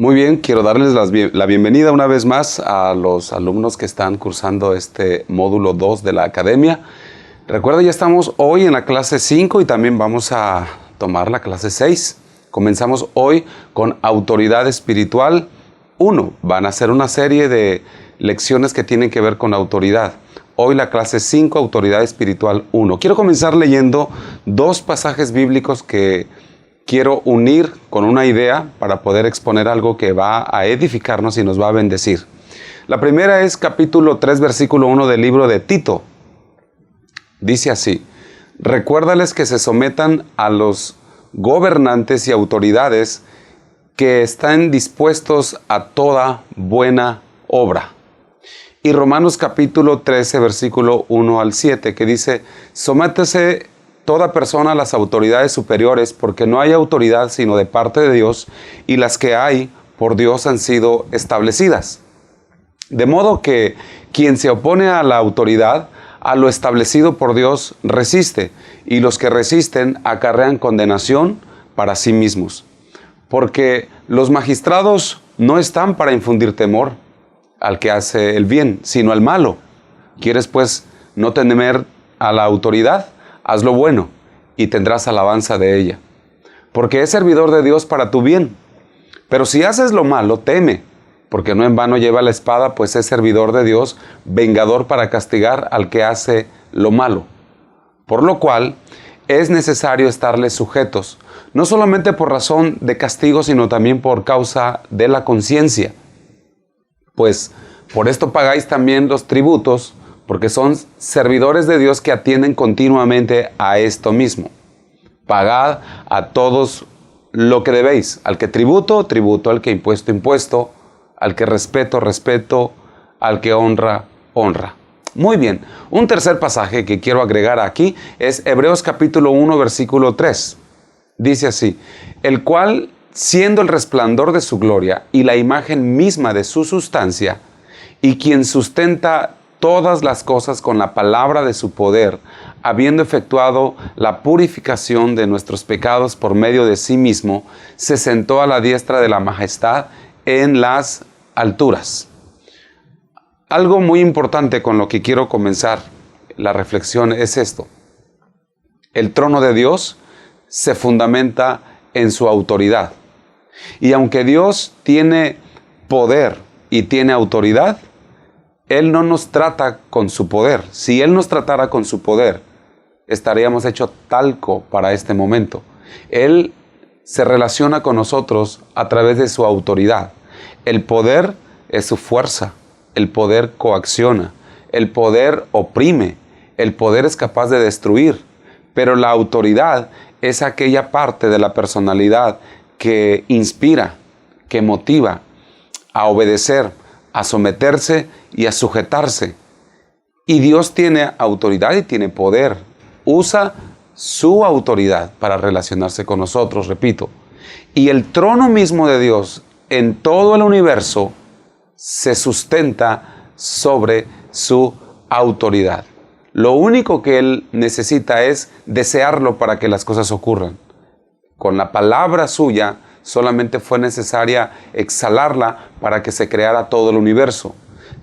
Muy bien, quiero darles la bienvenida una vez más a los alumnos que están cursando este módulo 2 de la academia. Recuerda, ya estamos hoy en la clase 5 y también vamos a tomar la clase 6. Comenzamos hoy con Autoridad Espiritual 1. Van a ser una serie de lecciones que tienen que ver con autoridad. Hoy la clase 5, Autoridad Espiritual 1. Quiero comenzar leyendo dos pasajes bíblicos que quiero unir con una idea para poder exponer algo que va a edificarnos y nos va a bendecir. La primera es capítulo 3, versículo 1 del libro de Tito. Dice así: recuérdales que se sometan a los gobernantes y autoridades, que están dispuestos a toda buena obra. Y Romanos capítulo 13, versículo 1 al 7, que dice: sométese toda persona a las autoridades superiores, porque no hay autoridad sino de parte de Dios, y las que hay por Dios han sido establecidas. De modo que quien se opone a la autoridad, a lo establecido por Dios, resiste, y los que resisten acarrean condenación para sí mismos. Porque los magistrados no están para infundir temor al que hace el bien, sino al malo. ¿Quieres pues no temer a la autoridad? Haz lo bueno y tendrás alabanza de ella, porque es servidor de Dios para tu bien. Pero si haces lo malo, teme, porque no en vano lleva la espada, pues es servidor de Dios, vengador para castigar al que hace lo malo. Por lo cual es necesario estarles sujetos, no solamente por razón de castigo, sino también por causa de la conciencia. Pues por esto pagáis también los tributos, porque son servidores de Dios que atienden continuamente a esto mismo. Pagad a todos lo que debéis. Al que tributo, tributo. Al que impuesto, impuesto. Al que respeto, respeto. Al que honra, honra. Muy bien. Un tercer pasaje que quiero agregar aquí es Hebreos capítulo 1, versículo 3. Dice así: el cual, siendo el resplandor de su gloria y la imagen misma de su sustancia, y quien sustenta todas las cosas con la palabra de su poder, habiendo efectuado la purificación de nuestros pecados por medio de sí mismo, se sentó a la diestra de la majestad en las alturas. Algo muy importante con lo que quiero comenzar la reflexión es esto: el trono de Dios se fundamenta en su autoridad. Y aunque Dios tiene poder y tiene autoridad, Él no nos trata con su poder. Si Él nos tratara con su poder, estaríamos hechos talco para este momento. Él se relaciona con nosotros a través de su autoridad. El poder es su fuerza. El poder coacciona. El poder oprime. El poder es capaz de destruir. Pero la autoridad es aquella parte de la personalidad que inspira, que motiva a obedecer, a someterse y a sujetarse. Y Dios tiene autoridad y tiene poder. Usa su autoridad para relacionarse con nosotros, repito. Y el trono mismo de Dios en todo el universo se sustenta sobre su autoridad. Lo único que Él necesita es desearlo para que las cosas ocurran. Con la palabra suya solamente fue necesaria exhalarla para que se creara todo el universo.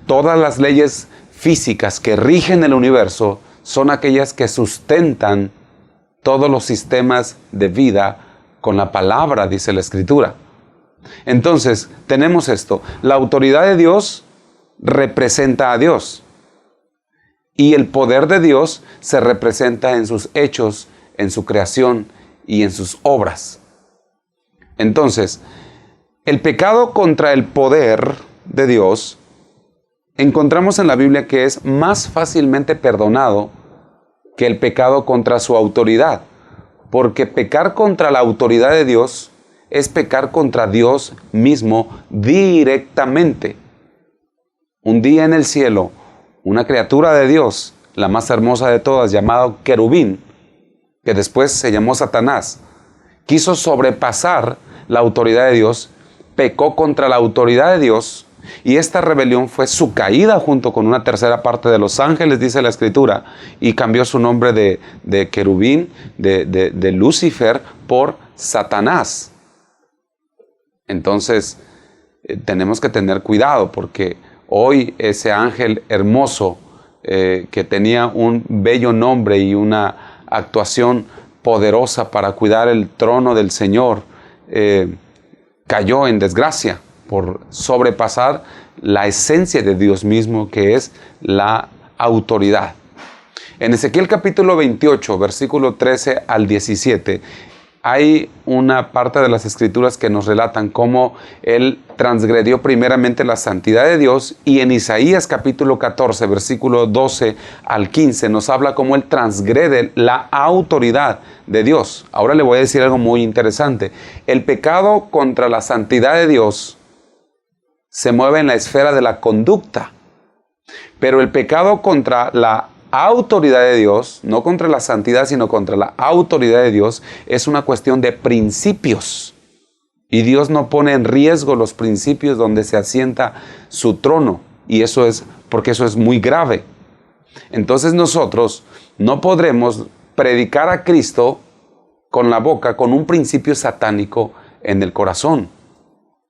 Todas las leyes físicas que rigen el universo son aquellas que sustentan todos los sistemas de vida con la palabra, dice la Escritura. Entonces, tenemos esto: la autoridad de Dios representa a Dios. Y el poder de Dios se representa en sus hechos, en su creación y en sus obras. Entonces, el pecado contra el poder de Dios, encontramos en la Biblia que es más fácilmente perdonado que el pecado contra su autoridad. Porque pecar contra la autoridad de Dios es pecar contra Dios mismo directamente. Un día en el cielo, una criatura de Dios, la más hermosa de todas, llamado querubín, que después se llamó Satanás, quiso sobrepasar la autoridad de Dios, pecó contra la autoridad de Dios, y esta rebelión fue su caída junto con una tercera parte de los ángeles, dice la Escritura, y cambió su nombre de querubín, de Lucifer, por Satanás. Entonces, tenemos que tener cuidado, porque hoy ese ángel hermoso que tenía un bello nombre y una actuación poderosa para cuidar el trono del Señor, cayó en desgracia por sobrepasar la esencia de Dios mismo, que es la autoridad. En Ezequiel capítulo 28, versículo 13 al 17, hay una parte de las Escrituras que nos relatan cómo él transgredió primeramente la santidad de Dios, y en Isaías capítulo 14, versículo 12 al 15, nos habla cómo él transgrede la autoridad de Dios. Ahora le voy a decir algo muy interesante. El pecado contra la santidad de Dios se mueve en la esfera de la conducta, pero el pecado contra la autoridad de Dios, no contra la santidad, sino contra la autoridad de Dios, es una cuestión de principios. Y Dios no pone en riesgo los principios donde se asienta su trono. Y eso es porque eso es muy grave. Entonces nosotros no podremos predicar a Cristo con la boca con un principio satánico en el corazón.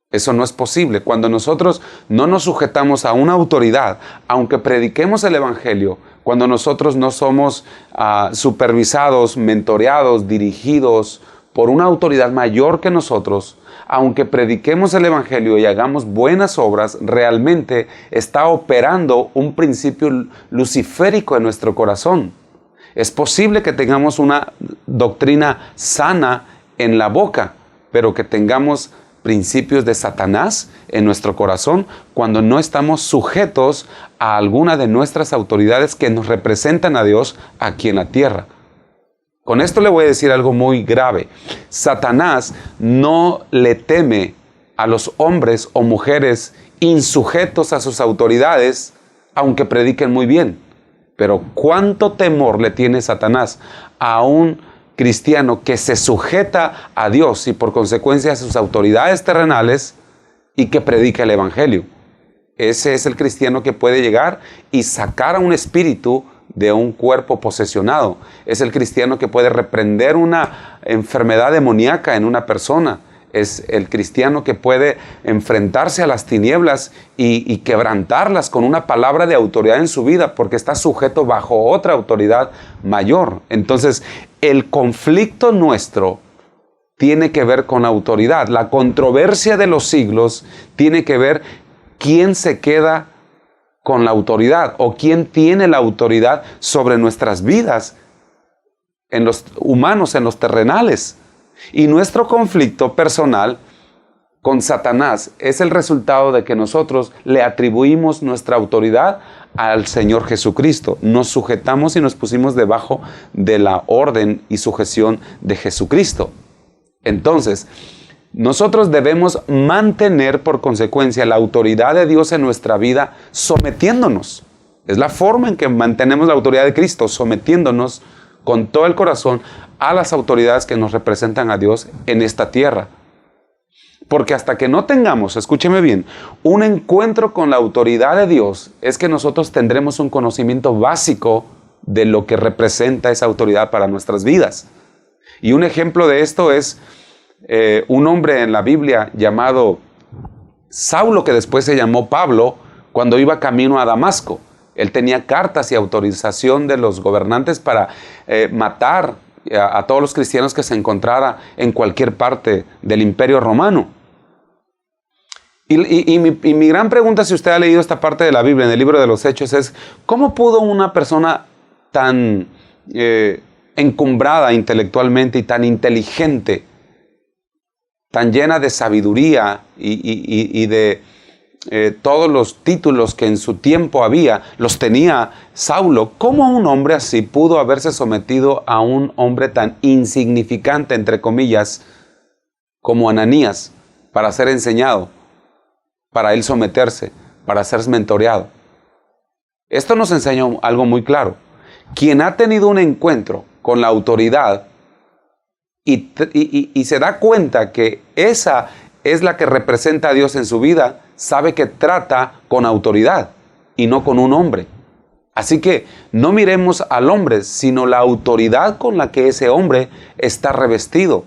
Eso no es posible. Cuando nosotros no nos sujetamos a una autoridad, aunque prediquemos el Evangelio, cuando nosotros no somos supervisados, mentoreados, dirigidos por una autoridad mayor que nosotros, aunque prediquemos el Evangelio y hagamos buenas obras, realmente está operando un principio luciférico en nuestro corazón. Es posible que tengamos una doctrina sana en la boca, pero que tengamos principios de Satanás en nuestro corazón cuando no estamos sujetos a alguna de nuestras autoridades que nos representan a Dios aquí en la tierra. Con esto le voy a decir algo muy grave. Satanás no le teme a los hombres o mujeres insujetos a sus autoridades, aunque prediquen muy bien. Pero ¿cuánto temor le tiene Satanás a un cristiano que se sujeta a Dios y por consecuencia a sus autoridades terrenales y que predica el Evangelio? Ese es el cristiano que puede llegar y sacar a un espíritu de un cuerpo posesionado. Es el cristiano que puede reprender una enfermedad demoníaca en una persona. Es el cristiano que puede enfrentarse a las tinieblas y quebrantarlas con una palabra de autoridad en su vida, porque está sujeto bajo otra autoridad mayor. Entonces, el conflicto nuestro tiene que ver con autoridad. La controversia de los siglos tiene que ver quién se queda con la autoridad o quién tiene la autoridad sobre nuestras vidas, en los humanos, en los terrenales. Y nuestro conflicto personal con Satanás es el resultado de que nosotros le atribuimos nuestra autoridad al Señor Jesucristo. Nos sujetamos y nos pusimos debajo de la orden y sujeción de Jesucristo. Entonces, nosotros debemos mantener por consecuencia la autoridad de Dios en nuestra vida sometiéndonos. Es la forma en que mantenemos la autoridad de Cristo, sometiéndonos con todo el corazón a las autoridades que nos representan a Dios en esta tierra. Porque hasta que no tengamos, escúcheme bien, un encuentro con la autoridad de Dios, es que nosotros tendremos un conocimiento básico de lo que representa esa autoridad para nuestras vidas. Y un ejemplo de esto es un hombre en la Biblia llamado Saulo, que después se llamó Pablo, cuando iba camino a Damasco. Él tenía cartas y autorización de los gobernantes para matar a todos los cristianos que se encontrara en cualquier parte del Imperio Romano. Y mi gran pregunta, si usted ha leído esta parte de la Biblia, en el libro de los Hechos, es ¿cómo pudo una persona tan encumbrada intelectualmente y tan inteligente, tan llena de sabiduría y de todos los títulos que en su tiempo había, los tenía Saulo? ¿Cómo un hombre así pudo haberse sometido a un hombre tan insignificante, entre comillas, como Ananías, para ser enseñado, para él someterse, para ser mentoreado? Esto nos enseña algo muy claro. Quien ha tenido un encuentro con la autoridad y se da cuenta que esa es la que representa a Dios en su vida, sabe que trata con autoridad y no con un hombre. Así que no miremos al hombre, sino la autoridad con la que ese hombre está revestido.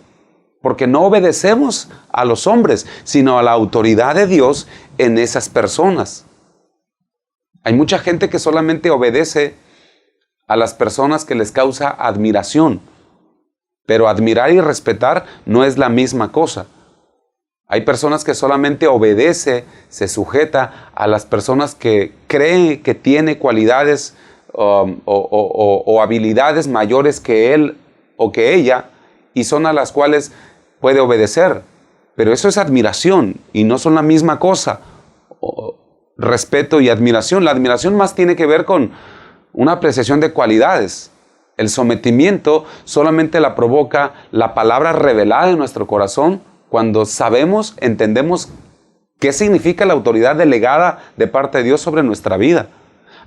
porque no obedecemos a los hombres, sino a la autoridad de Dios en esas personas. Hay mucha gente que solamente obedece a las personas que les causa admiración, pero admirar y respetar no es la misma cosa. Hay personas que solamente obedece, se sujeta a las personas que creen que tiene cualidades o habilidades mayores que él o que ella, y son a las cuales puede obedecer. Pero eso es admiración y no son la misma cosa. Respeto y admiración. La admiración más tiene que ver con una apreciación de cualidades. El sometimiento solamente la provoca la palabra revelada en nuestro corazón cuando sabemos, entendemos qué significa la autoridad delegada de parte de Dios sobre nuestra vida.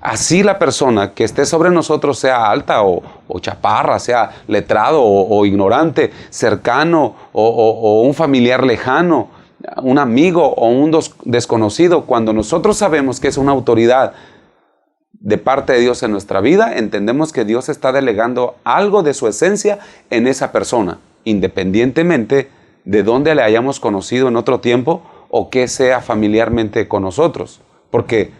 Así la persona que esté sobre nosotros, sea alta o chaparra, sea letrado o ignorante, cercano o un familiar lejano, un amigo o un desconocido, cuando nosotros sabemos que es una autoridad de parte de Dios en nuestra vida, entendemos que Dios está delegando algo de su esencia en esa persona, independientemente de dónde le hayamos conocido en otro tiempo o que sea familiarmente con nosotros. Porque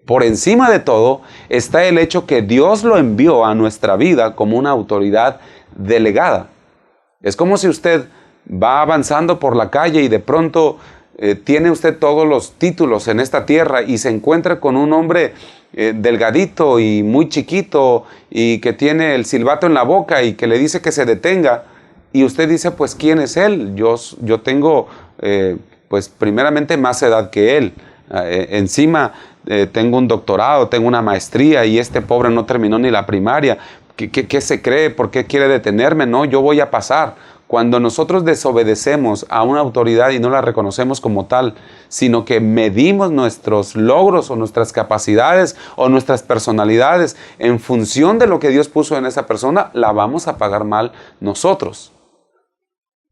por encima de todo está el hecho que Dios lo envió a nuestra vida como una autoridad delegada. Es como si usted va avanzando por la calle y de pronto tiene usted todos los títulos en esta tierra y se encuentra con un hombre delgadito y muy chiquito y que tiene el silbato en la boca y que le dice que se detenga. Y usted dice, pues, ¿quién es él? Yo tengo, pues, primeramente más edad que él. Encima tengo un doctorado, tengo una maestría y este pobre no terminó ni la primaria. ¿Qué se cree? ¿Por qué quiere detenerme? No, yo voy a pasar. Cuando nosotros desobedecemos a una autoridad y no la reconocemos como tal, sino que medimos nuestros logros o nuestras capacidades o nuestras personalidades en función de lo que Dios puso en esa persona, la vamos a pagar mal nosotros.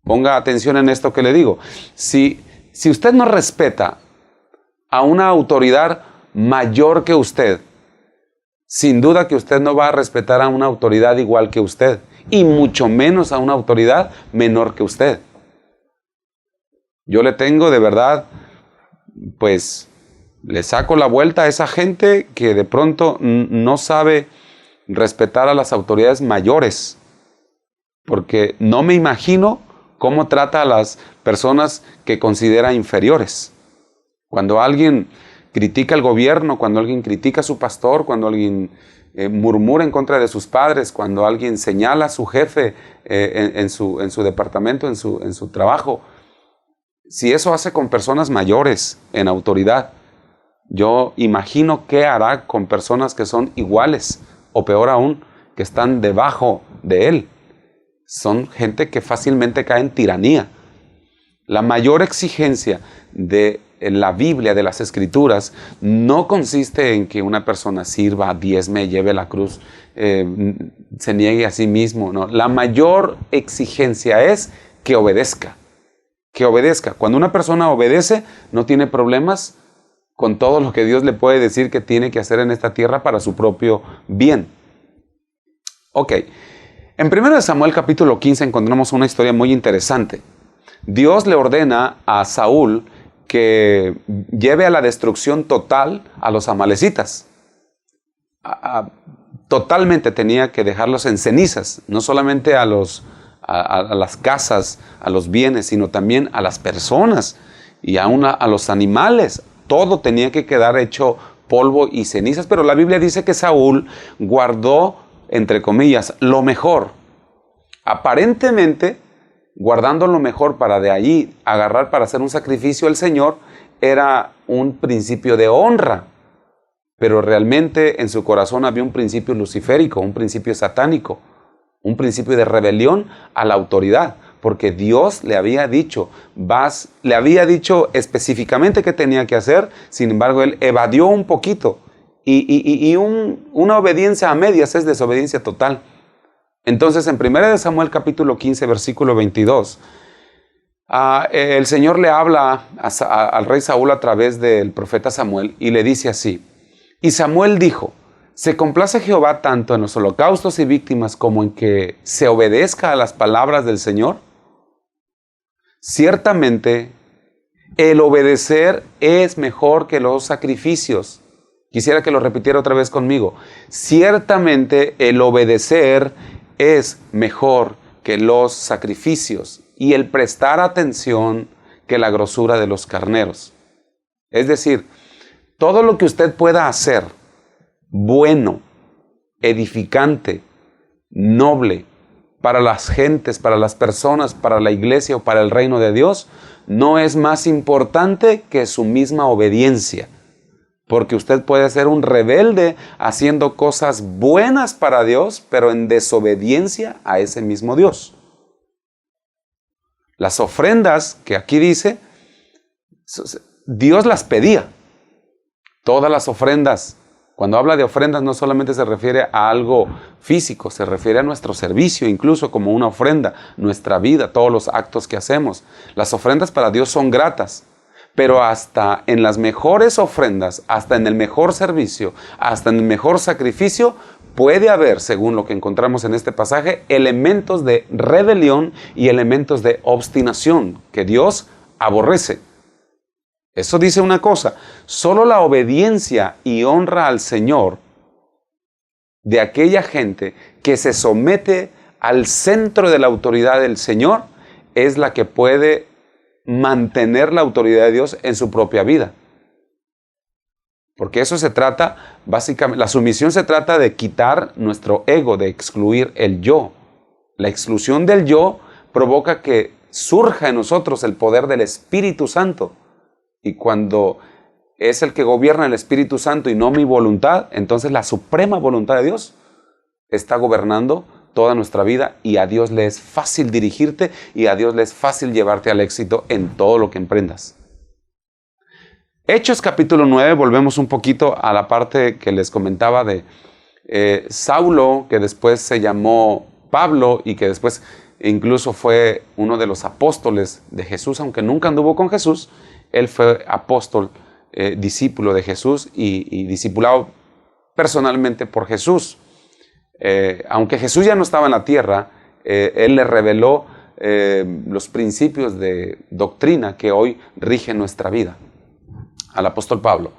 Ponga atención en esto que le digo. Si usted no respeta a una autoridad mayor que usted, sin duda que usted no va a respetar a una autoridad igual que usted, y mucho menos a una autoridad menor que usted. Yo le tengo de verdad, pues, le saco la vuelta a esa gente que de pronto no sabe respetar a las autoridades mayores, porque no me imagino cómo trata a las personas que considera inferiores. Cuando alguien critica al gobierno, cuando alguien critica a su pastor, cuando alguien murmura en contra de sus padres, cuando alguien señala a su jefe en su departamento, en su trabajo, si eso hace con personas mayores en autoridad, yo imagino qué hará con personas que son iguales o peor aún, que están debajo de él. Son gente que fácilmente cae en tiranía. La mayor exigencia de la Biblia, de las Escrituras, no consiste en que una persona sirva, diezme, lleve la cruz, se niegue a sí mismo. No. La mayor exigencia es que obedezca. Que obedezca. Cuando una persona obedece, no tiene problemas con todo lo que Dios le puede decir que tiene que hacer en esta tierra para su propio bien. Ok. En 1 Samuel capítulo 15 encontramos una historia muy interesante. Dios le ordena a Saúl que lleve a la destrucción total a los amalecitas. Totalmente tenía que dejarlos en cenizas, no solamente a las casas, a los bienes, sino también a las personas y aún a los animales. Todo tenía que quedar hecho polvo y cenizas, pero la Biblia dice que Saúl guardó, entre comillas, lo mejor. Aparentemente, guardando lo mejor para de allí agarrar para hacer un sacrificio al Señor, era un principio de honra. Pero realmente en su corazón había un principio luciférico, un principio satánico, un principio de rebelión a la autoridad. Porque Dios le había dicho específicamente qué tenía que hacer, sin embargo él evadió un poquito. Una obediencia a medias es desobediencia total. Entonces, en 1 Samuel capítulo 15, versículo 22, el Señor le habla al rey Saúl a través del profeta Samuel y le dice así: y Samuel dijo, ¿se complace Jehová tanto en los holocaustos y víctimas como en que se obedezca a las palabras del Señor? ciertamente el obedecer es mejor que los sacrificios. Quisiera que lo repitiera otra vez conmigo. Ciertamente el obedecer es mejor que los sacrificios y el prestar atención que la grosura de los carneros. Es decir, todo lo que usted pueda hacer bueno, edificante, noble, para las gentes, para las personas, para la iglesia o para el reino de Dios, no es más importante que su misma obediencia. Porque usted puede ser un rebelde haciendo cosas buenas para Dios, pero en desobediencia a ese mismo Dios. Las ofrendas que aquí dice, Dios las pedía. Todas las ofrendas. Cuando habla de ofrendas no solamente se refiere a algo físico, se refiere a nuestro servicio, incluso como una ofrenda, nuestra vida, todos los actos que hacemos. Las ofrendas para Dios son gratas, pero hasta en las mejores ofrendas, hasta en el mejor servicio, hasta en el mejor sacrificio, puede haber, según lo que encontramos en este pasaje, elementos de rebelión y elementos de obstinación que Dios aborrece. Eso dice una cosa, solo la obediencia y honra al Señor de aquella gente que se somete al centro de la autoridad del Señor es la que puede mantener la autoridad de Dios en su propia vida. Porque eso se trata, básicamente, la sumisión se trata de quitar nuestro ego, de excluir el yo. La exclusión del yo provoca que surja en nosotros el poder del Espíritu Santo. Y cuando es el que gobierna el Espíritu Santo y no mi voluntad, entonces la suprema voluntad de Dios está gobernando toda nuestra vida y a Dios le es fácil dirigirte y a Dios le es fácil llevarte al éxito en todo lo que emprendas. Hechos capítulo 9, volvemos un poquito a la parte que les comentaba de Saulo, que después se llamó Pablo y que después incluso fue uno de los apóstoles de Jesús, aunque nunca anduvo con Jesús. Él fue apóstol, discípulo de Jesús y discipulado personalmente por Jesús. Aunque Jesús ya no estaba en la tierra, Él le reveló los principios de doctrina que hoy rigen nuestra vida al apóstol Pablo.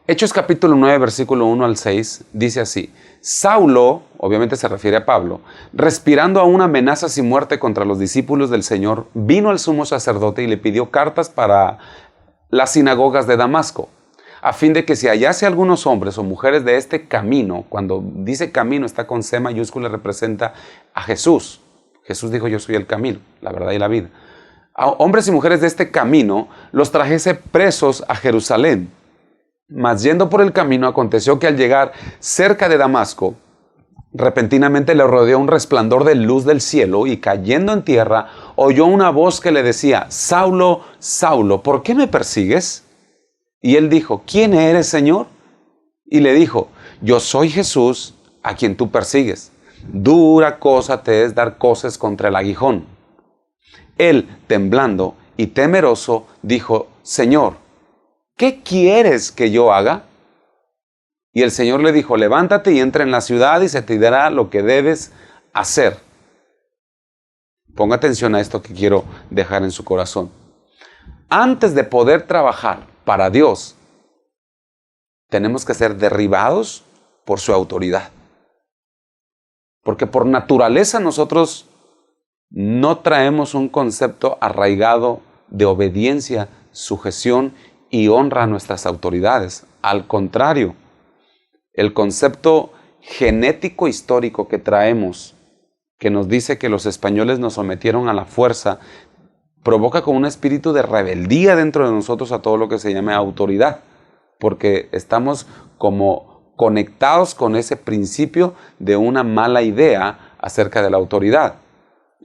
Hechos capítulo 9, versículo 1 al 6, dice así: Saulo, obviamente se refiere a Pablo, respirando aún amenazas y muerte contra los discípulos del Señor, vino al sumo sacerdote y le pidió cartas para las sinagogas de Damasco, a fin de que si hallase algunos hombres o mujeres de este camino, cuando dice camino está con C mayúscula, representa a Jesús. Jesús dijo: yo soy el camino, la verdad y la vida. A hombres y mujeres de este camino los trajese presos a Jerusalén. Mas yendo por el camino, aconteció que al llegar cerca de Damasco, repentinamente le rodeó un resplandor de luz del cielo y cayendo en tierra, oyó una voz que le decía: Saulo, Saulo, ¿por qué me persigues? Y él dijo: ¿quién eres, Señor? Y le dijo: yo soy Jesús, a quien tú persigues. Dura cosa te es dar coces contra el aguijón. Él, temblando y temeroso, dijo: Señor, ¿qué quieres que yo haga? Y el Señor le dijo: levántate y entra en la ciudad y se te dirá lo que debes hacer. Ponga atención a esto que quiero dejar en su corazón. Antes de poder trabajar para Dios, tenemos que ser derribados por su autoridad. Porque por naturaleza nosotros no traemos un concepto arraigado de obediencia, sujeción y honra a nuestras autoridades. Al contrario, el concepto genético histórico que traemos, que nos dice que los españoles nos sometieron a la fuerza, provoca con un espíritu de rebeldía dentro de nosotros a todo lo que se llama autoridad, porque estamos como conectados con ese principio de una mala idea acerca de la autoridad.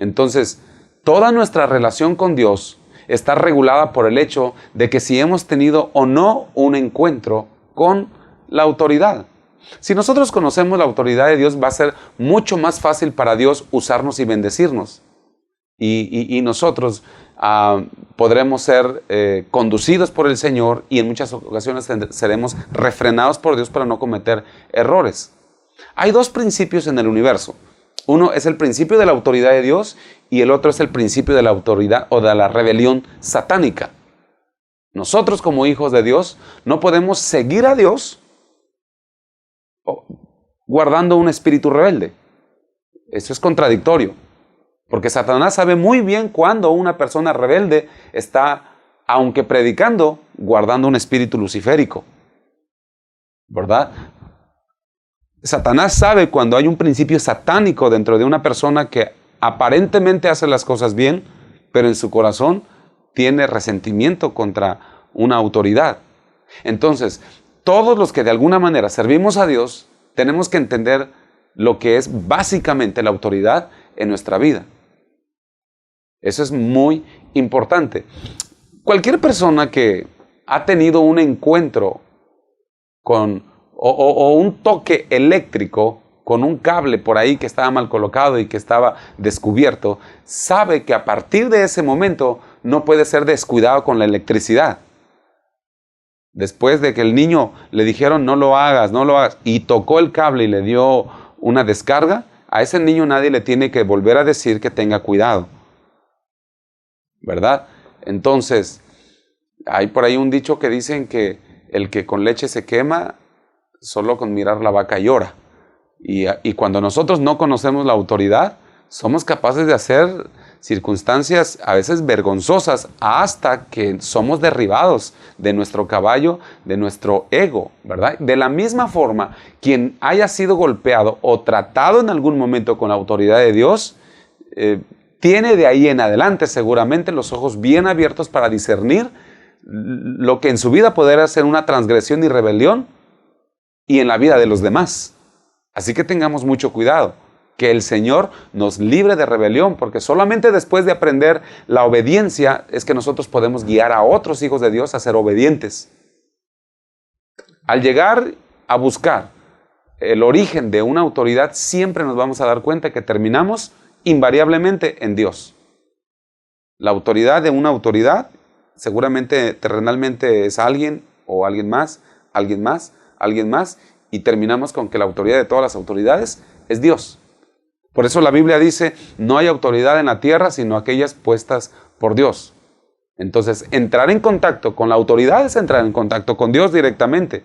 Entonces, toda nuestra relación con Dios está regulada por el hecho de que si hemos tenido o no un encuentro con la autoridad. Si nosotros conocemos la autoridad de Dios, va a ser mucho más fácil para Dios usarnos y bendecirnos. Y nosotros podremos ser conducidos por el Señor y en muchas ocasiones seremos refrenados por Dios para no cometer errores. Hay dos principios en el universo. Uno es el principio de la autoridad de Dios y el otro es el principio de la autoridad o de la rebelión satánica. Nosotros como hijos de Dios no podemos seguir a Dios guardando un espíritu rebelde. Eso es contradictorio, porque Satanás sabe muy bien cuando una persona rebelde está, aunque predicando, guardando un espíritu luciférico, ¿verdad? Satanás sabe cuando hay un principio satánico dentro de una persona que aparentemente hace las cosas bien, pero en su corazón tiene resentimiento contra una autoridad. Entonces, todos los que de alguna manera servimos a Dios, tenemos que entender lo que es básicamente la autoridad en nuestra vida. Eso es muy importante. Cualquier persona que ha tenido un encuentro con o un toque eléctrico con un cable por ahí que estaba mal colocado y que estaba descubierto, sabe que a partir de ese momento no puede ser descuidado con la electricidad. Después de que el niño le dijeron no lo hagas, y tocó el cable y le dio una descarga, a ese niño nadie le tiene que volver a decir que tenga cuidado, ¿verdad? Entonces, hay por ahí un dicho que dicen que el que con leche se quema, solo con mirar la vaca llora. Y cuando nosotros no conocemos la autoridad, somos capaces de hacer circunstancias a veces vergonzosas hasta que somos derribados de nuestro caballo, de nuestro ego, ¿verdad? De la misma forma, quien haya sido golpeado o tratado en algún momento con la autoridad de Dios, tiene de ahí en adelante seguramente los ojos bien abiertos para discernir lo que en su vida podrá ser una transgresión y rebelión y en la vida de los demás. Así que tengamos mucho cuidado, que el Señor nos libre de rebelión, porque solamente después de aprender la obediencia es que nosotros podemos guiar a otros hijos de Dios a ser obedientes. Al llegar a buscar el origen de una autoridad, siempre nos vamos a dar cuenta que terminamos invariablemente en Dios. La autoridad de una autoridad, seguramente terrenalmente es alguien o alguien más, alguien más, alguien más, y terminamos con que la autoridad de todas las autoridades es Dios. Por eso la Biblia dice, no hay autoridad en la tierra sino aquellas puestas por Dios. Entonces, entrar en contacto con la autoridad es entrar en contacto con Dios directamente.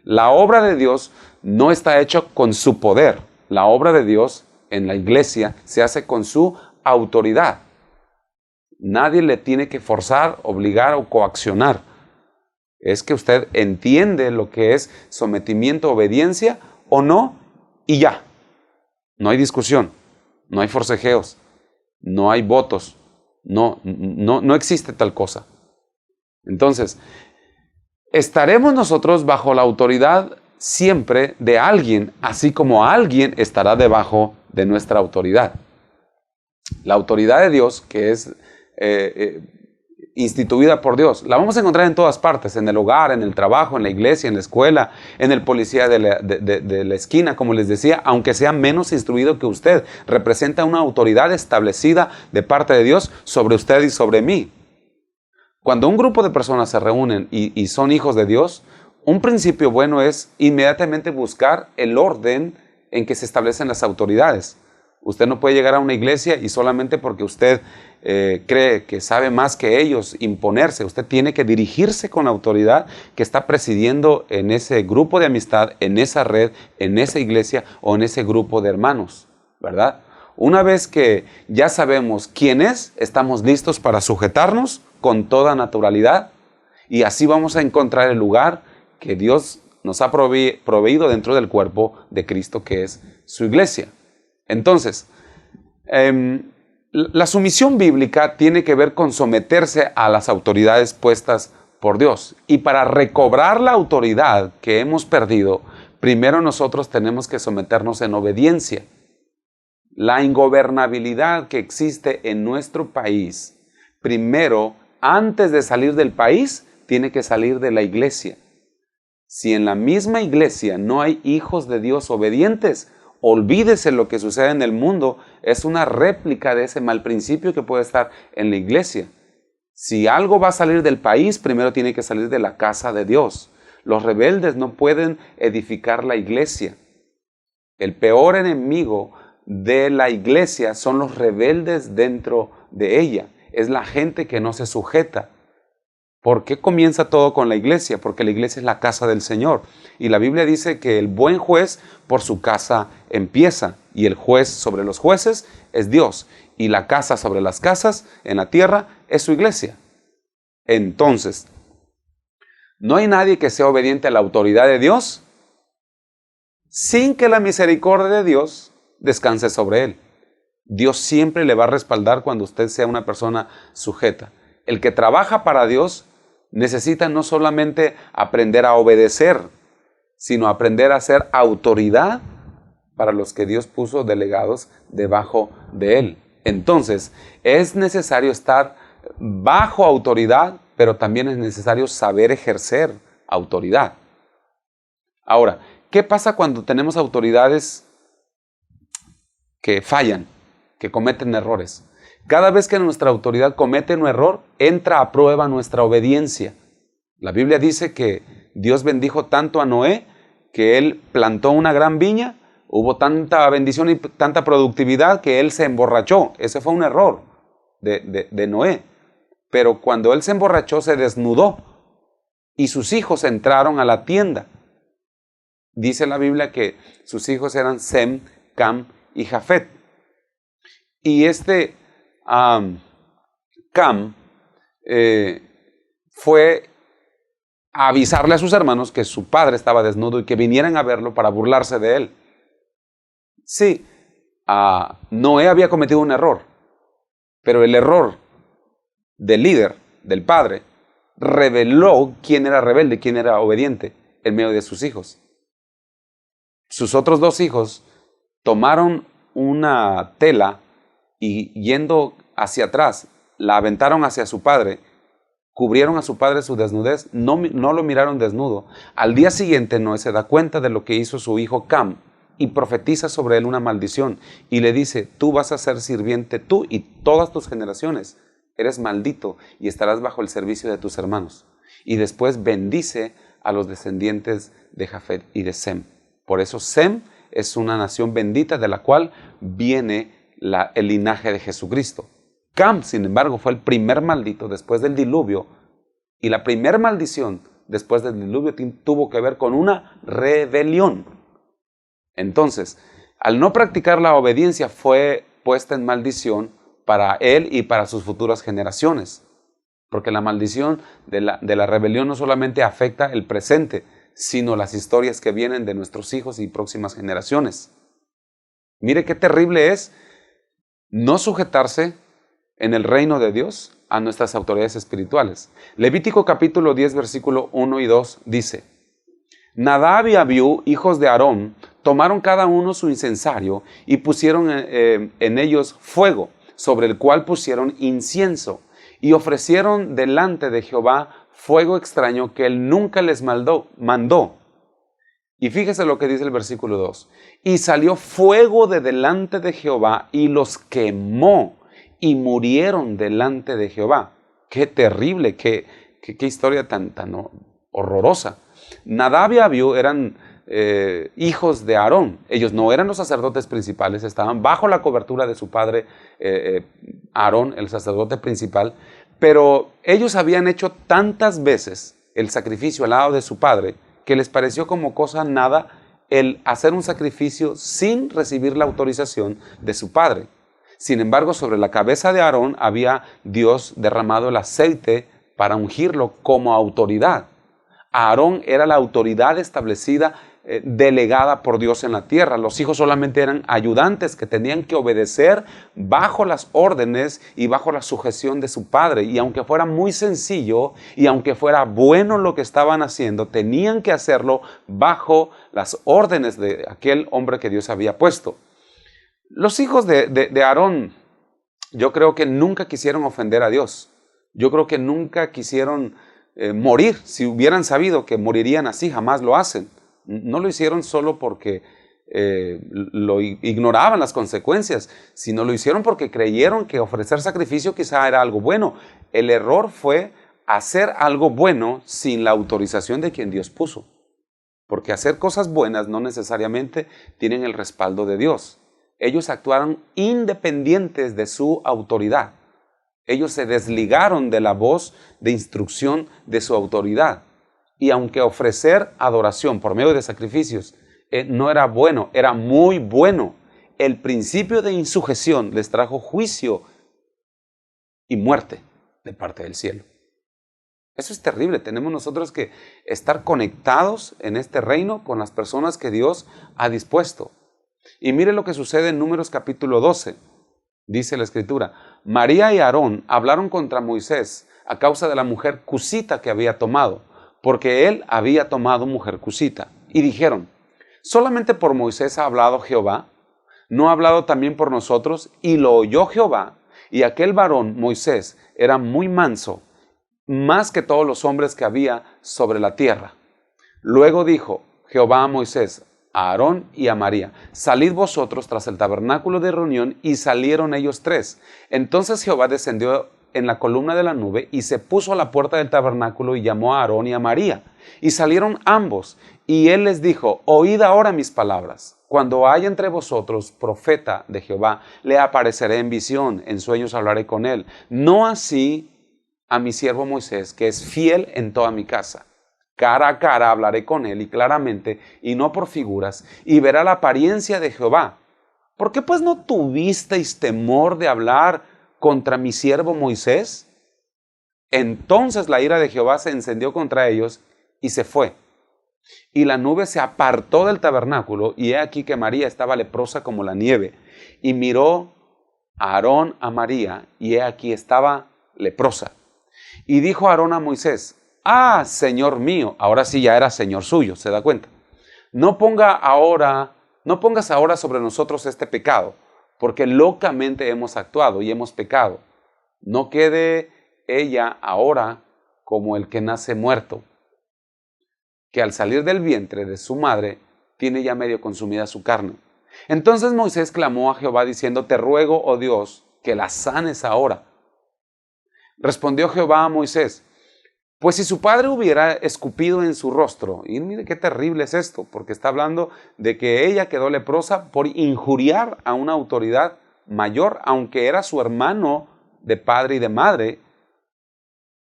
La obra de Dios no está hecha con su poder. La obra de Dios en la iglesia se hace con su autoridad. Nadie le tiene que forzar, obligar o coaccionar. Es que usted entiende lo que es sometimiento, obediencia o no, y ya. No hay discusión, no hay forcejeos, no hay votos, no existe tal cosa. Entonces, estaremos nosotros bajo la autoridad siempre de alguien, así como alguien estará debajo de nuestra autoridad. La autoridad de Dios, que es instituida por Dios, la vamos a encontrar en todas partes, en el hogar, en el trabajo, en la iglesia, en la escuela, en el policía de la esquina, como les decía, aunque sea menos instruido que usted, representa una autoridad establecida de parte de Dios sobre usted y sobre mí. Cuando un grupo de personas se reúnen y son hijos de Dios, un principio bueno es inmediatamente buscar el orden en que se establecen las autoridades. Usted no puede llegar a una iglesia y solamente porque usted cree que sabe más que ellos imponerse. Usted tiene que dirigirse con la autoridad que está presidiendo en ese grupo de amistad, en esa red, en esa iglesia o en ese grupo de hermanos, ¿verdad? Una vez que ya sabemos quién es, estamos listos para sujetarnos con toda naturalidad y así vamos a encontrar el lugar que Dios nos ha proveído dentro del cuerpo de Cristo, que es su iglesia. Entonces, la sumisión bíblica tiene que ver con someterse a las autoridades puestas por Dios. Y para recobrar la autoridad que hemos perdido, primero nosotros tenemos que someternos en obediencia. La ingobernabilidad que existe en nuestro país, primero, antes de salir del país, tiene que salir de la iglesia. Si en la misma iglesia no hay hijos de Dios obedientes, olvídese lo que sucede en el mundo, es una réplica de ese mal principio que puede estar en la iglesia. Si algo va a salir del país, primero tiene que salir de la casa de Dios. Los rebeldes no pueden edificar la iglesia. El peor enemigo de la iglesia son los rebeldes dentro de ella. Es la gente que no se sujeta. ¿Por qué comienza todo con la iglesia? Porque la iglesia es la casa del Señor. Y la Biblia dice que el buen juez por su casa empieza. Y el juez sobre los jueces es Dios. Y la casa sobre las casas en la tierra es su iglesia. Entonces, no hay nadie que sea obediente a la autoridad de Dios sin que la misericordia de Dios descanse sobre él. Dios siempre le va a respaldar cuando usted sea una persona sujeta. El que trabaja para Dios necesita no solamente aprender a obedecer, sino aprender a ser autoridad para los que Dios puso delegados debajo de él. Entonces, es necesario estar bajo autoridad, pero también es necesario saber ejercer autoridad. Ahora, ¿qué pasa cuando tenemos autoridades que fallan, que cometen errores? Cada vez que nuestra autoridad comete un error, entra a prueba nuestra obediencia. La Biblia dice que Dios bendijo tanto a Noé que él plantó una gran viña, hubo tanta bendición y tanta productividad que él se emborrachó. Ese fue un error de Noé. Pero cuando él se emborrachó, se desnudó y sus hijos entraron a la tienda. Dice la Biblia que sus hijos eran Sem, Cam y Jafet. Y Cam fue a avisarle a sus hermanos que su padre estaba desnudo y que vinieran a verlo para burlarse de él. Sí, Noé había cometido un error, pero el error del líder, del padre, reveló quién era rebelde, quién era obediente en medio de sus hijos. Sus otros dos hijos tomaron una tela y yendo hacia atrás, la aventaron hacia su padre, cubrieron a su padre su desnudez, no lo miraron desnudo. Al día siguiente Noé se da cuenta de lo que hizo su hijo Cam y profetiza sobre él una maldición y le dice: tú vas a ser sirviente, tú y todas tus generaciones, eres maldito y estarás bajo el servicio de tus hermanos. Y después bendice a los descendientes de Jafet y de Sem. Por eso Sem es una nación bendita de la cual viene el linaje de Jesucristo. Cam, sin embargo, fue el primer maldito después del diluvio, y la primera maldición después del diluvio tuvo que ver con una rebelión. Entonces, al no practicar la obediencia, fue puesta en maldición para él y para sus futuras generaciones. Porque la maldición de la rebelión no solamente afecta el presente, sino las historias que vienen de nuestros hijos y próximas generaciones. Mire qué terrible es no sujetarse en el reino de Dios a nuestras autoridades espirituales. Levítico capítulo 10, versículo 1 y 2 dice: Nadab y Abiú, hijos de Aarón, tomaron cada uno su incensario y pusieron en ellos fuego, sobre el cual pusieron incienso, y ofrecieron delante de Jehová fuego extraño que él nunca les mandó. Y fíjese lo que dice el versículo 2. Y salió fuego de delante de Jehová y los quemó y murieron delante de Jehová. Qué terrible, qué historia tan horrorosa. Nadab y Abiú eran hijos de Aarón. Ellos no eran los sacerdotes principales, estaban bajo la cobertura de su padre Aarón, el sacerdote principal, pero ellos habían hecho tantas veces el sacrificio al lado de su padre que les pareció como cosa nada el hacer un sacrificio sin recibir la autorización de su padre. Sin embargo, sobre la cabeza de Aarón había Dios derramado el aceite para ungirlo como autoridad. Aarón era la autoridad establecida, delegada por Dios en la tierra. Los hijos solamente eran ayudantes que tenían que obedecer bajo las órdenes y bajo la sujeción de su padre. Y aunque fuera muy sencillo y aunque fuera bueno lo que estaban haciendo, tenían que hacerlo bajo las órdenes de aquel hombre que Dios había puesto. Los hijos de Aarón, yo creo que nunca quisieron ofender a Dios. Yo creo que nunca quisieron morir. Si hubieran sabido que morirían así, jamás lo hacen. No lo hicieron solo porque lo ignoraban las consecuencias, sino lo hicieron porque creyeron que ofrecer sacrificio quizá era algo bueno. El error fue hacer algo bueno sin la autorización de quien Dios puso. Porque hacer cosas buenas no necesariamente tienen el respaldo de Dios. Ellos actuaron independientes de su autoridad. Ellos se desligaron de la voz de instrucción de su autoridad. Y aunque ofrecer adoración por medio de sacrificios no era bueno, era muy bueno, el principio de insujeción les trajo juicio y muerte de parte del cielo. Eso es terrible. Tenemos nosotros que estar conectados en este reino con las personas que Dios ha dispuesto. Y mire lo que sucede en Números capítulo 12. Dice la Escritura: María y Aarón hablaron contra Moisés a causa de la mujer cusita que había tomado, porque él había tomado mujer cusita. Y dijeron: ¿solamente por Moisés ha hablado Jehová? ¿No ha hablado también por nosotros? Y lo oyó Jehová, y aquel varón, Moisés, era muy manso, más que todos los hombres que había sobre la tierra. Luego dijo Jehová a Moisés, a Aarón y a María: salid vosotros tras el tabernáculo de reunión. Y salieron ellos tres. Entonces Jehová descendió en la columna de la nube y se puso a la puerta del tabernáculo y llamó a Aarón y a María. Y salieron ambos, y él les dijo: oíd ahora mis palabras. Cuando haya entre vosotros profeta de Jehová, le apareceré en visión, en sueños hablaré con él. No así a mi siervo Moisés, que es fiel en toda mi casa. Cara a cara hablaré con él y claramente, y no por figuras, y verá la apariencia de Jehová. ¿Por qué pues no tuvisteis temor de hablar contra mi siervo Moisés? Entonces la ira de Jehová se encendió contra ellos y se fue. Y la nube se apartó del tabernáculo, y he aquí que María estaba leprosa como la nieve. Y miró a Aarón a María, y he aquí estaba leprosa. Y dijo Aarón a Moisés: ah, Señor mío. Ahora sí ya era Señor suyo, ¿se da cuenta? No pongas ahora sobre nosotros este pecado, porque locamente hemos actuado y hemos pecado. No quede ella ahora como el que nace muerto, que al salir del vientre de su madre tiene ya medio consumida su carne. Entonces Moisés clamó a Jehová diciendo: te ruego, oh Dios, que la sanes ahora. Respondió Jehová a Moisés: pues si su padre hubiera escupido en su rostro, y mire qué terrible es esto, porque está hablando de que ella quedó leprosa por injuriar a una autoridad mayor, aunque era su hermano de padre y de madre.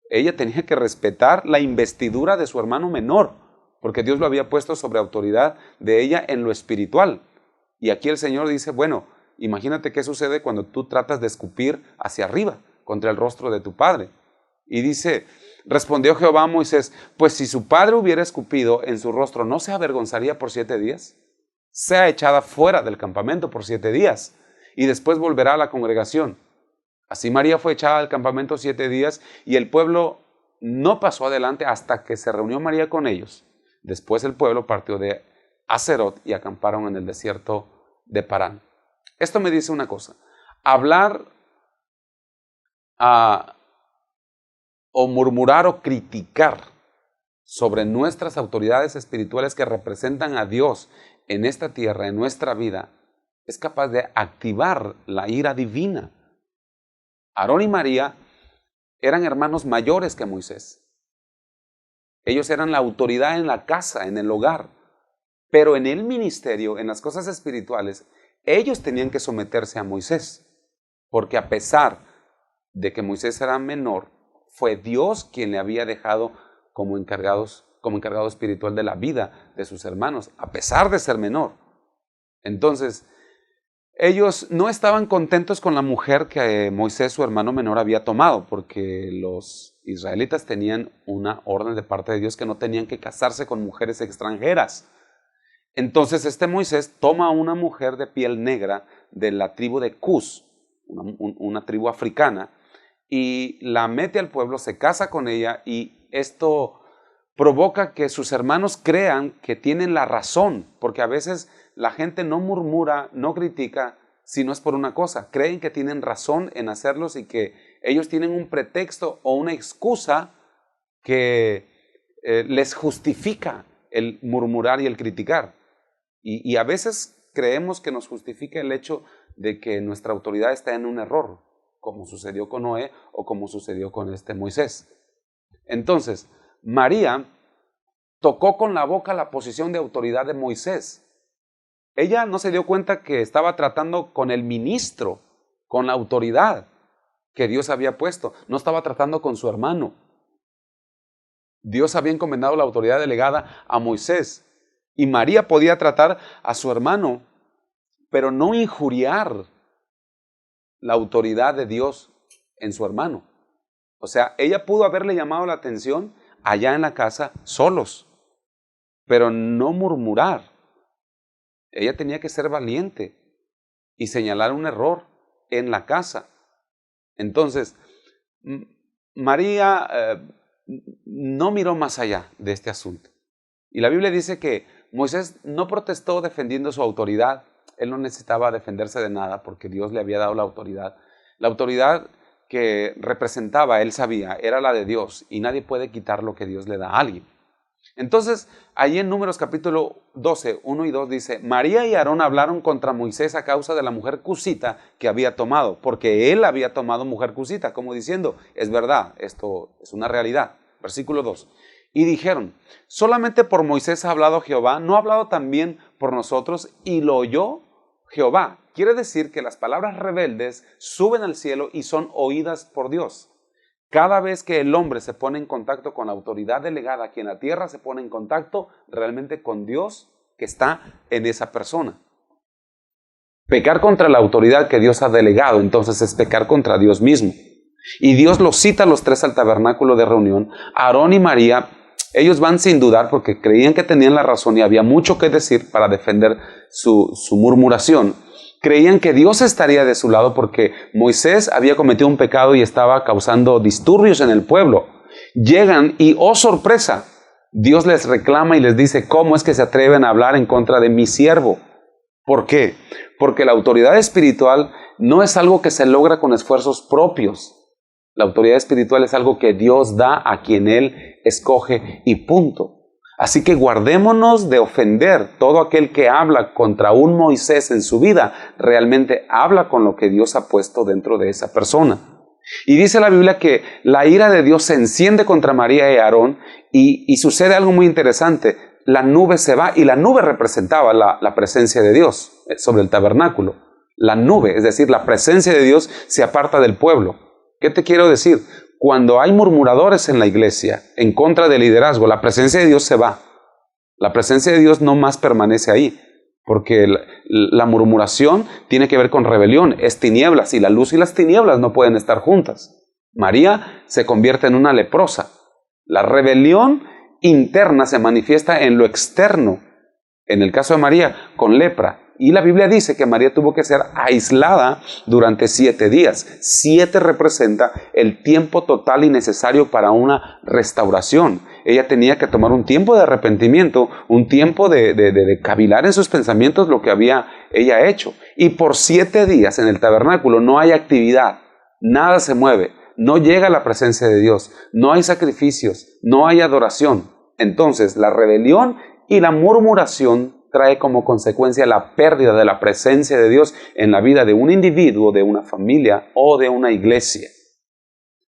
Ella tenía que respetar la investidura de su hermano menor, porque Dios lo había puesto sobre autoridad de ella en lo espiritual. Y aquí el Señor dice: bueno, imagínate qué sucede cuando tú tratas de escupir hacia arriba contra el rostro de tu padre. Y dice: respondió Jehová a Moisés: pues si su padre hubiera escupido en su rostro, ¿no se avergonzaría por 7 días? Sea echada fuera del campamento por 7 días, y después volverá a la congregación. Así María fue echada del campamento 7 días, y el pueblo no pasó adelante hasta que se reunió María con ellos. Después el pueblo partió de Aserot y acamparon en el desierto de Parán. Esto me dice una cosa: hablar o murmurar o criticar sobre nuestras autoridades espirituales que representan a Dios en esta tierra, en nuestra vida, es capaz de activar la ira divina. Aarón y María eran hermanos mayores que Moisés. Ellos eran la autoridad en la casa, en el hogar. Pero en el ministerio, en las cosas espirituales, ellos tenían que someterse a Moisés. Porque a pesar de que Moisés era menor, fue Dios quien le había dejado como encargado espiritual de la vida de sus hermanos, a pesar de ser menor. Entonces, ellos no estaban contentos con la mujer que Moisés, su hermano menor, había tomado, porque los israelitas tenían una orden de parte de Dios que no tenían que casarse con mujeres extranjeras. Entonces este Moisés toma a una mujer de piel negra de la tribu de Cus, una tribu africana, y la mete al pueblo, se casa con ella, y esto provoca que sus hermanos crean que tienen la razón, porque a veces la gente no murmura, no critica, si no es por una cosa. Creen que tienen razón en hacerlos y que ellos tienen un pretexto o una excusa que les justifica el murmurar y el criticar. Y a veces creemos que nos justifica el hecho de que nuestra autoridad está en un error, como sucedió con Noé o como sucedió con este Moisés. Entonces, María tocó con la boca la posición de autoridad de Moisés. Ella no se dio cuenta que estaba tratando con el ministro, con la autoridad que Dios había puesto. No estaba tratando con su hermano. Dios había encomendado la autoridad delegada a Moisés. Y María podía tratar a su hermano, pero no injuriar la autoridad de Dios en su hermano. O sea, ella pudo haberle llamado la atención allá en la casa solos, pero no murmurar. Ella tenía que ser valiente y señalar un error en la casa. Entonces, María no miró más allá de este asunto. Y la Biblia dice que Moisés no protestó defendiendo su autoridad. Él no necesitaba defenderse de nada porque Dios le había dado la autoridad. La autoridad que representaba, él sabía, era la de Dios y nadie puede quitar lo que Dios le da a alguien. Entonces, ahí en Números capítulo 12, 1 y 2 dice, María y Aarón hablaron contra Moisés a causa de la mujer cusita que había tomado, porque él había tomado mujer cusita, como diciendo, es verdad, esto es una realidad. Versículo 2. Y dijeron, solamente por Moisés ha hablado Jehová, ¿no ha hablado también por nosotros? Y lo oyó Jehová. Quiere decir que las palabras rebeldes suben al cielo y son oídas por Dios. Cada vez que el hombre se pone en contacto con la autoridad delegada aquí en la tierra, se pone en contacto realmente con Dios que está en esa persona. Pecar contra la autoridad que Dios ha delegado, entonces es pecar contra Dios mismo. Y Dios los cita a los tres al tabernáculo de reunión. Aarón y María, ellos van sin dudar porque creían que tenían la razón y había mucho que decir para defender su murmuración. Creían que Dios estaría de su lado porque Moisés había cometido un pecado y estaba causando disturbios en el pueblo. Llegan y, oh sorpresa, Dios les reclama y les dice, ¿cómo es que se atreven a hablar en contra de mi siervo? ¿Por qué? Porque la autoridad espiritual no es algo que se logra con esfuerzos propios. La autoridad espiritual es algo que Dios da a quien Él escoge y punto. Así que guardémonos de ofender. Todo aquel que habla contra un Moisés en su vida, realmente habla con lo que Dios ha puesto dentro de esa persona. Y dice la Biblia que la ira de Dios se enciende contra María y Aarón y sucede algo muy interesante. La nube se va y la nube representaba la presencia de Dios sobre el tabernáculo. La nube, es decir, la presencia de Dios se aparta del pueblo. ¿Qué te quiero decir? Cuando hay murmuradores en la iglesia en contra del liderazgo, la presencia de Dios se va. La presencia de Dios no más permanece ahí, porque la murmuración tiene que ver con rebelión, es tinieblas, y la luz y las tinieblas no pueden estar juntas. María se convierte en una leprosa. La rebelión interna se manifiesta en lo externo. En el caso de María, con lepra. Y la Biblia dice que María tuvo que ser aislada durante 7 días. 7 representa el tiempo total y necesario para una restauración. Ella tenía que tomar un tiempo de arrepentimiento, un tiempo de cavilar en sus pensamientos lo que había ella hecho. Y por 7 días en el tabernáculo no hay actividad, nada se mueve, no llega la presencia de Dios, no hay sacrificios, no hay adoración. Entonces la rebelión y la murmuración trae como consecuencia la pérdida de la presencia de Dios en la vida de un individuo, de una familia o de una iglesia.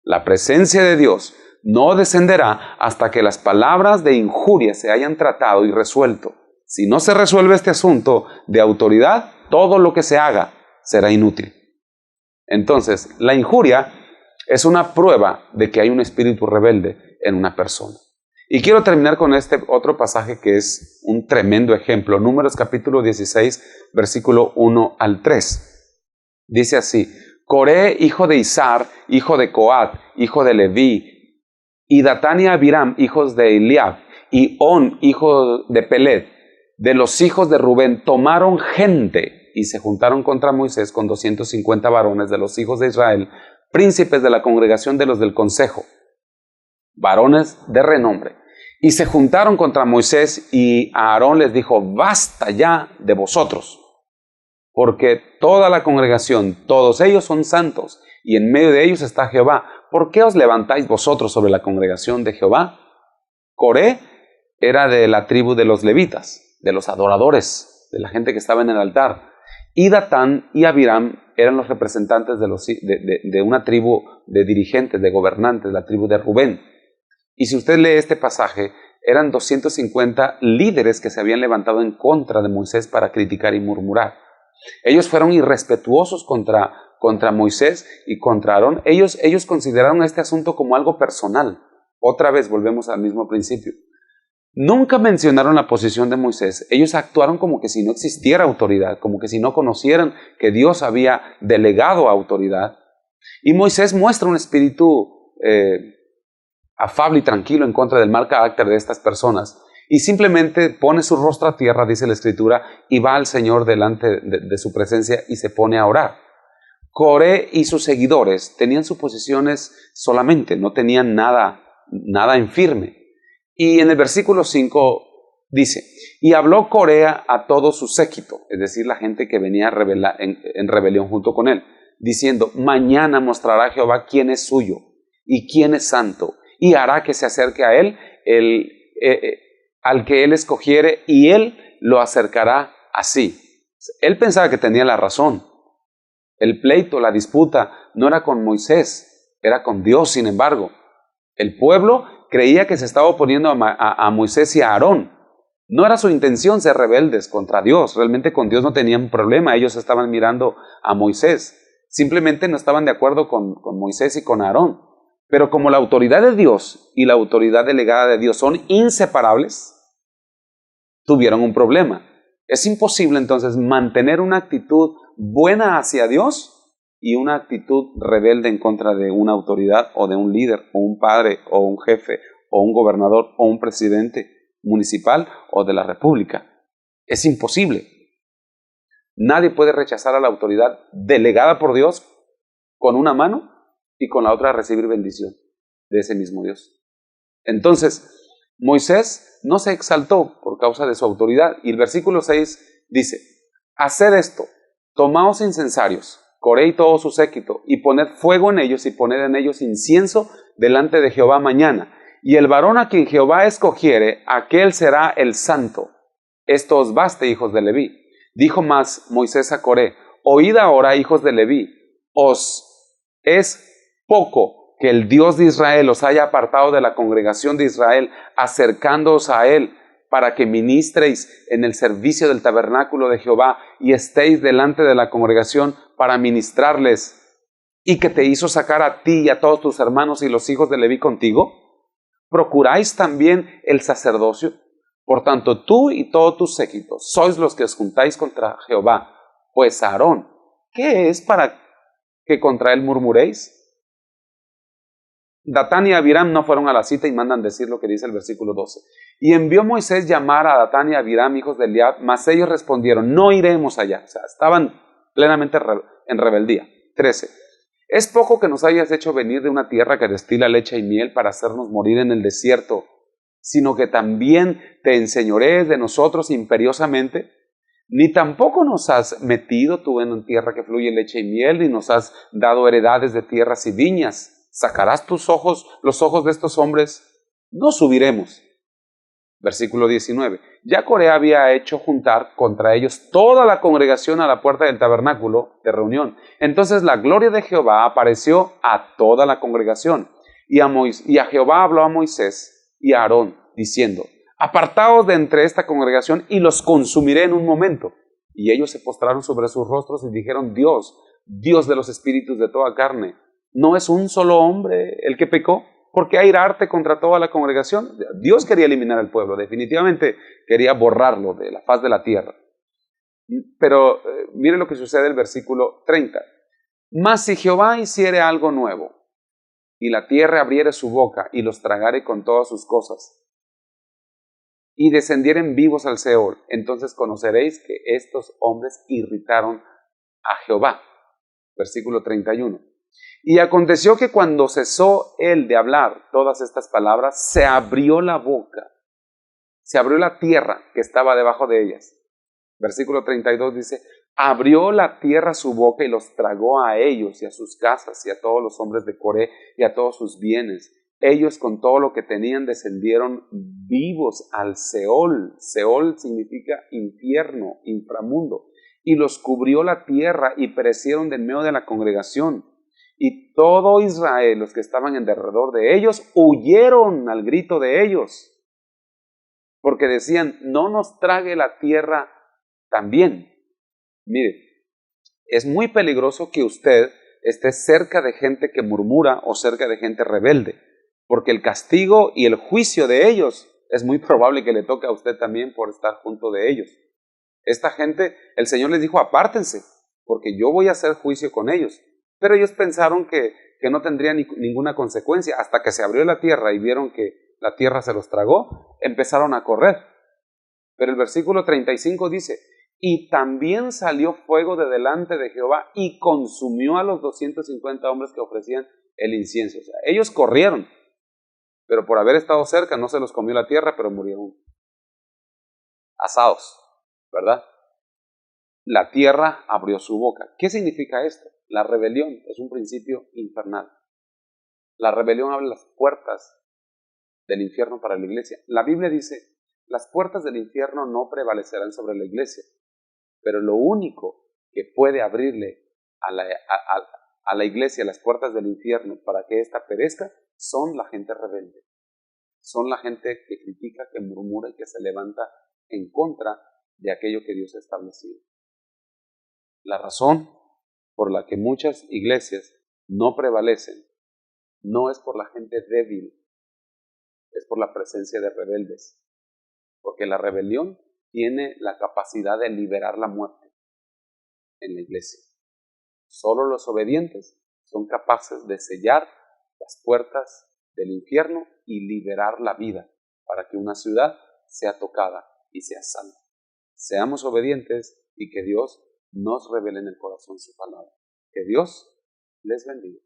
La presencia de Dios no descenderá hasta que las palabras de injuria se hayan tratado y resuelto. Si no se resuelve este asunto de autoridad, todo lo que se haga será inútil. Entonces, la injuria es una prueba de que hay un espíritu rebelde en una persona. Y quiero terminar con este otro pasaje que es un tremendo ejemplo. Números capítulo 16, versículo 1 al 3. Dice así, Coré, hijo de Izar, hijo de Coat, hijo de Leví, y Datán y Abiram, hijos de Eliab, y On, hijo de Pelet, de los hijos de Rubén, tomaron gente y se juntaron contra Moisés con 250 varones de los hijos de Israel, príncipes de la congregación de los del consejo, varones de renombre. Y se juntaron contra Moisés y Aarón les dijo, basta ya de vosotros, porque toda la congregación, todos ellos son santos, y en medio de ellos está Jehová. ¿Por qué os levantáis vosotros sobre la congregación de Jehová? Coré era de la tribu de los levitas, de los adoradores, de la gente que estaba en el altar. Y Datán y Abiram eran los representantes de una tribu de dirigentes, de gobernantes, la tribu de Rubén. Y si usted lee este pasaje, eran 250 líderes que se habían levantado en contra de Moisés para criticar y murmurar. Ellos fueron irrespetuosos contra Moisés y contra Aarón. Ellos consideraron este asunto como algo personal. Otra vez volvemos al mismo principio. Nunca mencionaron la posición de Moisés. Ellos actuaron como que si no existiera autoridad, como que si no conocieran que Dios había delegado autoridad. Y Moisés muestra un espíritu afable y tranquilo en contra del mal carácter de estas personas. Y simplemente pone su rostro a tierra, dice la Escritura, y va al Señor delante de su presencia y se pone a orar. Coré y sus seguidores tenían sus posiciones solamente, no tenían nada en firme. Y en el versículo 5 dice, y habló Coré a todo su séquito, es decir, la gente que venía en rebelión junto con él, diciendo, mañana mostrará Jehová quién es suyo y quién es santo, y hará que se acerque a él al que él escogiere, y él lo acercará así. Él pensaba que tenía la razón. El pleito, la disputa, no era con Moisés, era con Dios. Sin embargo, el pueblo creía que se estaba oponiendo a Moisés y a Aarón. No era su intención ser rebeldes contra Dios. Realmente con Dios no tenían problema. Ellos estaban mirando a Moisés. Simplemente no estaban de acuerdo con Moisés y con Aarón. Pero como la autoridad de Dios y la autoridad delegada de Dios son inseparables, tuvieron un problema. Es imposible entonces mantener una actitud buena hacia Dios y una actitud rebelde en contra de una autoridad o de un líder o un padre o un jefe o un gobernador o un presidente municipal o de la república. Es imposible. Nadie puede rechazar a la autoridad delegada por Dios con una mano y con la otra recibir bendición de ese mismo Dios. Entonces, Moisés no se exaltó por causa de su autoridad. Y el versículo 6 dice, haced esto, tomaos incensarios, Coré y todo su séquito, y poned fuego en ellos y poned en ellos incienso delante de Jehová mañana. Y el varón a quien Jehová escogiere, aquel será el santo. Esto os baste, hijos de Leví. Dijo más Moisés a Coré, oíd ahora, hijos de Leví, os es poco que el Dios de Israel os haya apartado de la congregación de Israel, acercándoos a él, para que ministréis en el servicio del tabernáculo de Jehová y estéis delante de la congregación para ministrarles, y que te hizo sacar a ti y a todos tus hermanos y los hijos de Leví contigo. ¿Procuráis también el sacerdocio? Por tanto, tú y todo tu séquito sois los que os juntáis contra Jehová. Pues Aarón, ¿qué es para que contra él murmuréis? Datán y Abiram no fueron a la cita y mandan decir lo que dice el versículo 12. Y envió Moisés llamar a Datán y Abiram, hijos de Eliab, mas ellos respondieron, no iremos allá. O sea, estaban plenamente en rebeldía. 13. Es poco que nos hayas hecho venir de una tierra que destila leche y miel para hacernos morir en el desierto, sino que también te enseñorees de nosotros imperiosamente. Ni tampoco nos has metido tú en una tierra que fluye leche y miel, ni nos has dado heredades de tierras y viñas. ¿Sacarás tus ojos, los ojos de estos hombres? No subiremos. Versículo 19. Ya Coré había hecho juntar contra ellos toda la congregación a la puerta del tabernáculo de reunión. Entonces la gloria de Jehová apareció a toda la congregación. Y a Jehová habló a Moisés y a Aarón, diciendo, apartaos de entre esta congregación y los consumiré en un momento. Y ellos se postraron sobre sus rostros y dijeron, Dios de los espíritus de toda carne, ¿no es un solo hombre el que pecó? ¿Por qué airarte contra toda la congregación? Dios quería eliminar al pueblo, definitivamente quería borrarlo de la faz de la tierra. Pero mire lo que sucede en el versículo 30. Mas si Jehová hiciere algo nuevo, y la tierra abriere su boca, y los tragare con todas sus cosas, y descendieren vivos al Seol, entonces conoceréis que estos hombres irritaron a Jehová. Versículo 31. Y aconteció que cuando cesó él de hablar todas estas palabras, se abrió la boca, se abrió la tierra que estaba debajo de ellas. Versículo 32 dice, abrió la tierra su boca y los tragó a ellos y a sus casas y a todos los hombres de Coré y a todos sus bienes. Ellos con todo lo que tenían descendieron vivos al Seol. Seol significa infierno, inframundo. Y los cubrió la tierra y perecieron de en medio de la congregación. Y todo Israel, los que estaban en derredor de ellos, huyeron al grito de ellos. porque decían, no nos trague la tierra también. Mire, es muy peligroso que usted esté cerca de gente que murmura o cerca de gente rebelde, porque el castigo y el juicio de ellos es muy probable que le toque a usted también por estar junto de ellos. Esta gente, el Señor les dijo, apártense, porque yo voy a hacer juicio con ellos. Pero ellos pensaron que no tendría ninguna consecuencia. Hasta que se abrió la tierra y vieron que la tierra se los tragó, empezaron a correr. Pero el versículo 35 dice, y también salió fuego de delante de Jehová y consumió a los 250 hombres que ofrecían el incienso. O sea, ellos corrieron, pero por haber estado cerca no se los comió la tierra, pero murieron asados, ¿verdad? La tierra abrió su boca. ¿Qué significa esto? La rebelión es un principio infernal. La rebelión abre las puertas del infierno para la iglesia. La Biblia dice, las puertas del infierno no prevalecerán sobre la iglesia, pero lo único que puede abrirle a la iglesia las puertas del infierno para que ésta perezca son la gente rebelde. Son la gente que critica, que murmura y que se levanta en contra de aquello que Dios ha establecido. La razón por la que muchas iglesias no prevalecen no es por la gente débil, es por la presencia de rebeldes. Porque la rebelión tiene la capacidad de liberar la muerte en la iglesia. Solo los obedientes son capaces de sellar las puertas del infierno y liberar la vida para que una ciudad sea tocada y sea salva. Seamos obedientes y que Dios nos revele en el corazón su palabra. Que Dios les bendiga.